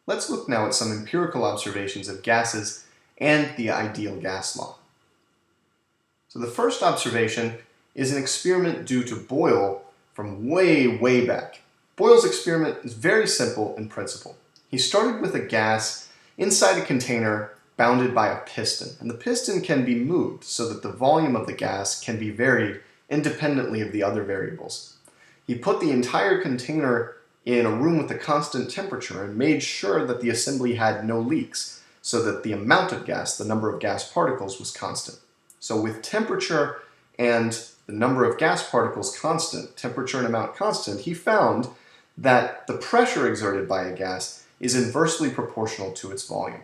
Let's look now at some empirical observations of gases and the ideal gas law. So the first observation is an experiment due to Boyle from way back. Boyle's experiment is very simple in principle. He started with a gas inside a container bounded by a piston, and the piston can be moved so that the volume of the gas can be varied independently of the other variables. He put the entire container in a room with a constant temperature and made sure that the assembly had no leaks, so that the amount of gas, the number of gas particles, was constant. So with temperature and the number of gas particles constant, temperature and amount constant, he found that the pressure exerted by a gas is inversely proportional to its volume.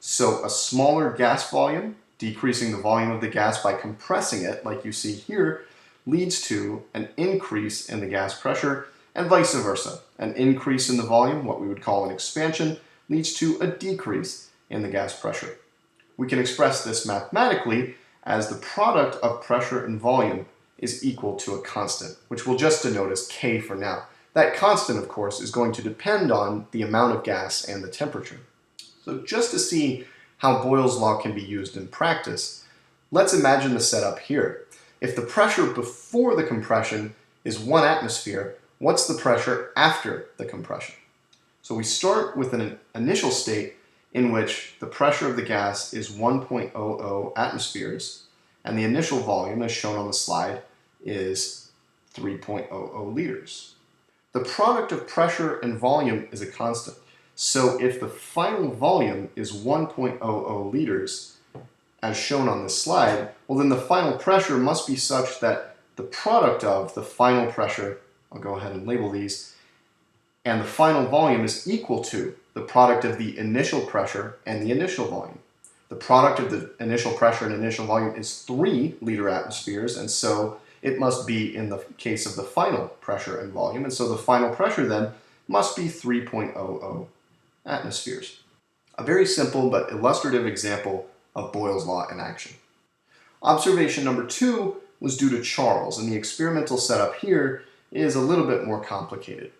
So a smaller gas volume, decreasing the volume of the gas by compressing it, like you see here, leads to an increase in the gas pressure, and vice versa. An increase in the volume, what we would call an expansion, leads to a decrease in the gas pressure. We can express this mathematically as the product of pressure and volume is equal to a constant, which we'll just denote as K for now. That constant, of course, is going to depend on the amount of gas and the temperature. So just to see how Boyle's law can be used in practice, let's imagine the setup here. If the pressure before the compression is 1 atmosphere, what's the pressure after the compression? So we start with an initial state in which the pressure of the gas is 1.00 atmospheres, and the initial volume, as shown on the slide, is 3.00 liters. The product of pressure and volume is a constant. So if the final volume is 1.00 liters, as shown on this slide, well then the final pressure must be such that the product of the final pressure, I'll go ahead and label these, and the final volume is equal to the product of the initial pressure and the initial volume. The product of the initial pressure and initial volume is 3 liter atmospheres, and so it must be in the case of the final pressure and volume, and so the final pressure then must be 3.00 atmospheres. A very simple but illustrative example of Boyle's law in action. Observation number 2 was due to Charles, and the experimental setup here is a little bit more complicated.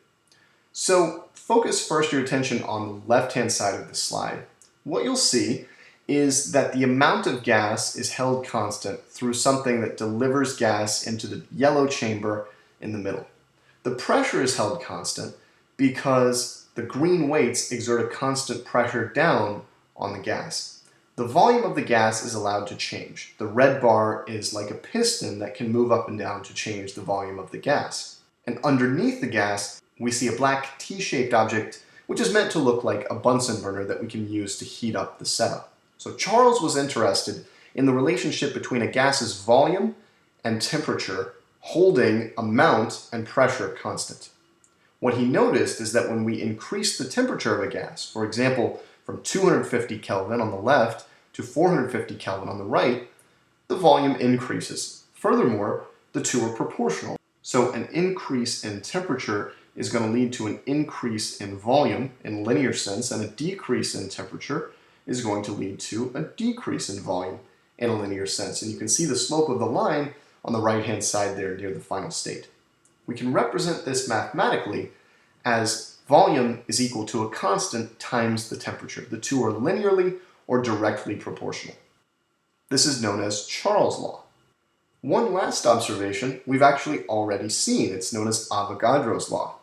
So focus first your attention on the left-hand side of this slide. What you'll see is that the amount of gas is held constant through something that delivers gas into the yellow chamber in the middle. The pressure is held constant because the green weights exert a constant pressure down on the gas. The volume of the gas is allowed to change. The red bar is like a piston that can move up and down to change the volume of the gas. And underneath the gas, we see a black T-shaped object which is meant to look like a Bunsen burner that we can use to heat up the setup. So Charles was interested in the relationship between a gas's volume and temperature holding amount and pressure constant. What he noticed is that when we increase the temperature of a gas, for example, from 250 Kelvin on the left to 450 Kelvin on the right, the volume increases. Furthermore, the two are proportional. So an increase in temperature is going to lead to an increase in volume in linear sense, and a decrease in temperature is going to lead to a decrease in volume in a linear sense. And you can see the slope of the line on the right-hand side there near the final state. We can represent this mathematically as volume is equal to a constant times the temperature. The two are linearly or directly proportional. This is known as Charles' law. One last observation we've actually already seen. It's known as Avogadro's law.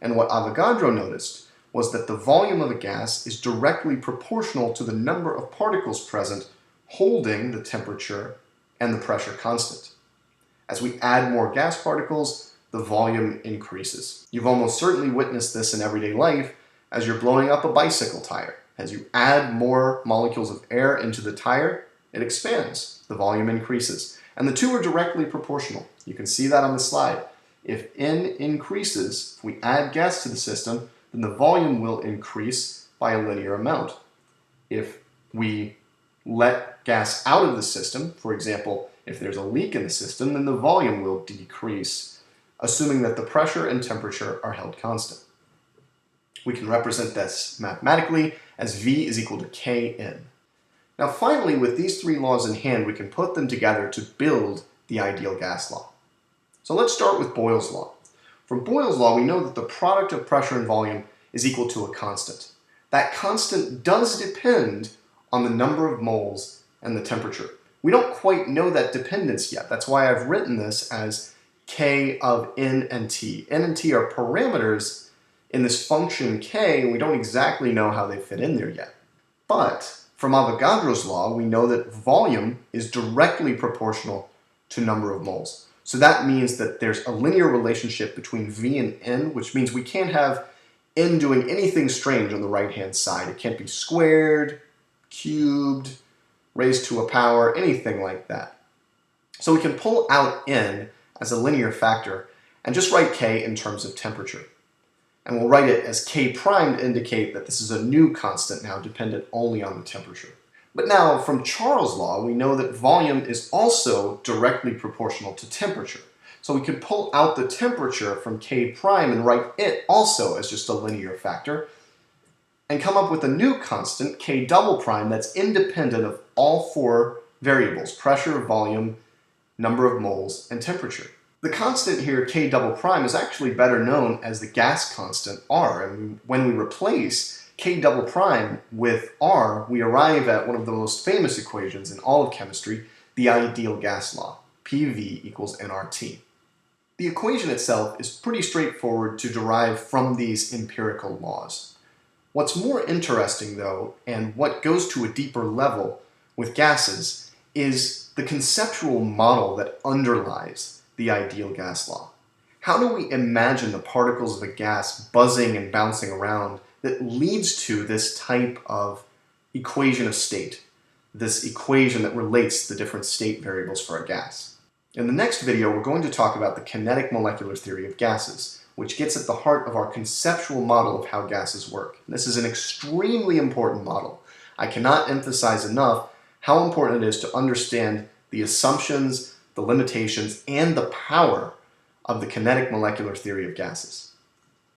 And what Avogadro noticed was that the volume of a gas is directly proportional to the number of particles present holding the temperature and the pressure constant. As we add more gas particles, the volume increases. You've almost certainly witnessed this in everyday life as you're blowing up a bicycle tire. As you add more molecules of air into the tire, it expands. The volume increases. And the two are directly proportional. You can see that on the slide. If N increases, if we add gas to the system, then the volume will increase by a linear amount. If we let gas out of the system, for example, if there's a leak in the system, then the volume will decrease, assuming that the pressure and temperature are held constant. We can represent this mathematically as V is equal to Kn. Now finally, with these three laws in hand, we can put them together to build the ideal gas law. So let's start with Boyle's law. From Boyle's law, we know that the product of pressure and volume is equal to a constant. that constant does depend on the number of moles and the temperature. We don't quite know that dependence yet. That's why I've written this as k of n and t. N and t are parameters in this function k, and we don't exactly know how they fit in there yet. But from Avogadro's law, we know that volume is directly proportional to number of moles. So that means that there's a linear relationship between v and n, which means we can't have n doing anything strange on the right-hand side. It can't be squared, cubed, raised to a power, anything like that. So we can pull out n as a linear factor and just write k in terms of temperature. And we'll write it as k prime to indicate that this is a new constant now dependent only on the temperature. But now, from Charles' law, we know that volume is also directly proportional to temperature. So we could pull out the temperature from k prime and write it also as just a linear factor, and come up with a new constant, k double prime, that's independent of all four variables: pressure, volume, number of moles, and temperature. The constant here, k double prime, is actually better known as the gas constant, R, and when we replace k double prime with R, we arrive at one of the most famous equations in all of chemistry, the ideal gas law, PV equals nRT. The equation itself is pretty straightforward to derive from these empirical laws. What's more interesting, though, and what goes to a deeper level with gases, is the conceptual model that underlies the ideal gas law. How do we imagine the particles of a gas buzzing and bouncing around that leads to this type of equation of state, this equation that relates the different state variables for a gas? In the next video, we're going to talk about the kinetic molecular theory of gases, which gets at the heart of our conceptual model of how gases work. This is an extremely important model. I cannot emphasize enough how important it is to understand the assumptions, the limitations, and the power of the kinetic molecular theory of gases.